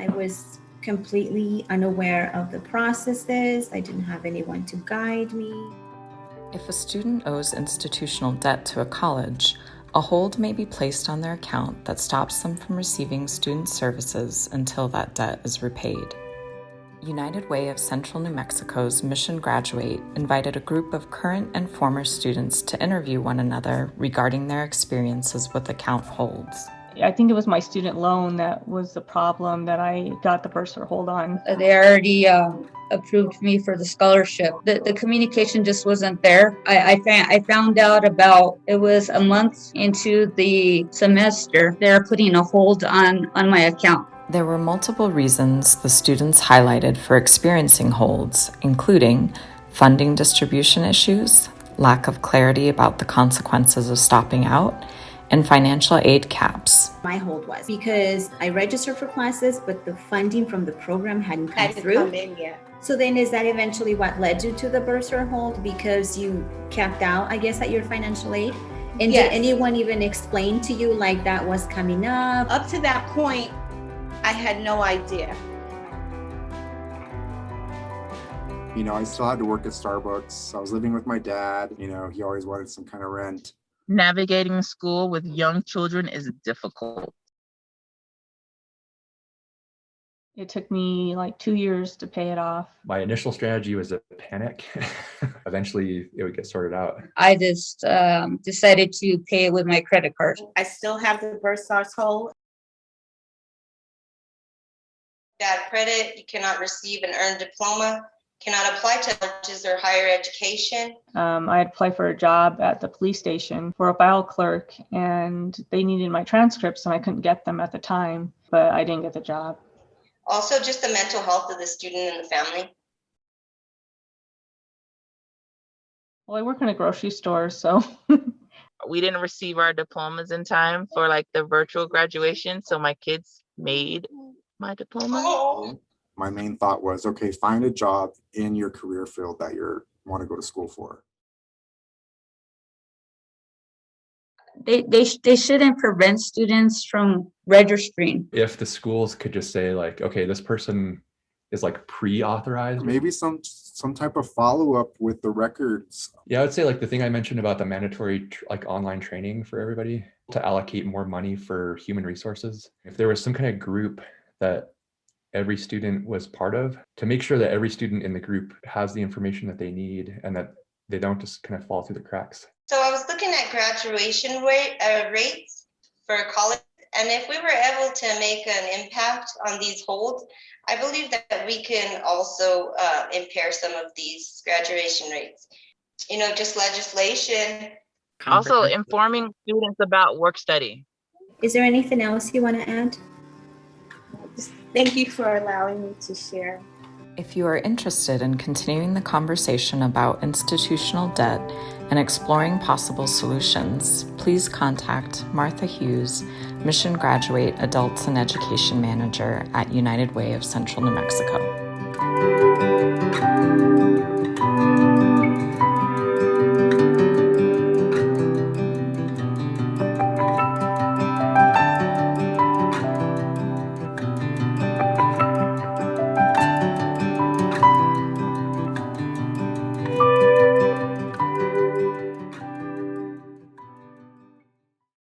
I was completely unaware of the processes. I didn't have anyone to guide me. If a student owes institutional debt to a college, a hold may be placed on their account that stops them from receiving student services until that debt is repaid. United Way of Central New Mexico's Mission Graduate invited a group of current and former students to interview one another regarding their experiences with account holds. I think it was my student loan that was the problem that I got the bursar hold on. They already approved me for the scholarship. The communication just wasn't there. I found out about, it was a month into the semester, they're putting a hold on my account. There were multiple reasons the students highlighted for experiencing holds, including funding distribution issues, lack of clarity about the consequences of stopping out, and financial aid caps. My hold was because I registered for classes, but the funding from the program hadn't come through. So then is that eventually what led you to the bursar hold, because you capped out, I guess, at your financial aid? And Yes. Did anyone even explain to you like that was coming up? Up to that point, I had no idea. You know, I still had to work at Starbucks. I was living with my dad. You know, he always wanted some kind of rent. Navigating school with young children is difficult. It took me like 2 years to pay it off. My initial strategy was to panic. Eventually, it would get sorted out. I just decided to pay it with my credit card. I still have the bursar's hold. Bad credit, you cannot receive an earned diploma, cannot apply to colleges or higher education. I had applied for a job at the police station for a file clerk, and they needed my transcripts and I couldn't get them at the time, but I didn't get the job. Also, just the mental health of the student and the family. Well, I work in a grocery store, so We didn't receive our diplomas in time for like the virtual graduation, so my kids made my diploma. Oh. My main thought was, okay, find a job in your career field that you want to go to school for. They shouldn't prevent students from registering. If the schools could just say like, okay, this person is like pre-authorized. Maybe some type of follow-up with the records. Yeah, I would say like the thing I mentioned about the mandatory like online training for everybody to allocate more money for human resources. If there was some kind of group that every student was part of, to make sure that every student in the group has the information that they need and that they don't just kind of fall through the cracks. So I was looking at graduation rates for college, and if we were able to make an impact on these holds, I believe that we can also impair some of these graduation rates. You know, just legislation. Also, informing students about work study. Is there anything else you want to add? Thank you for allowing me to share. If you are interested in continuing the conversation about institutional debt and exploring possible solutions, please contact Martha Hughes, Mission Graduate Adults and Education Manager at United Way of Central New Mexico.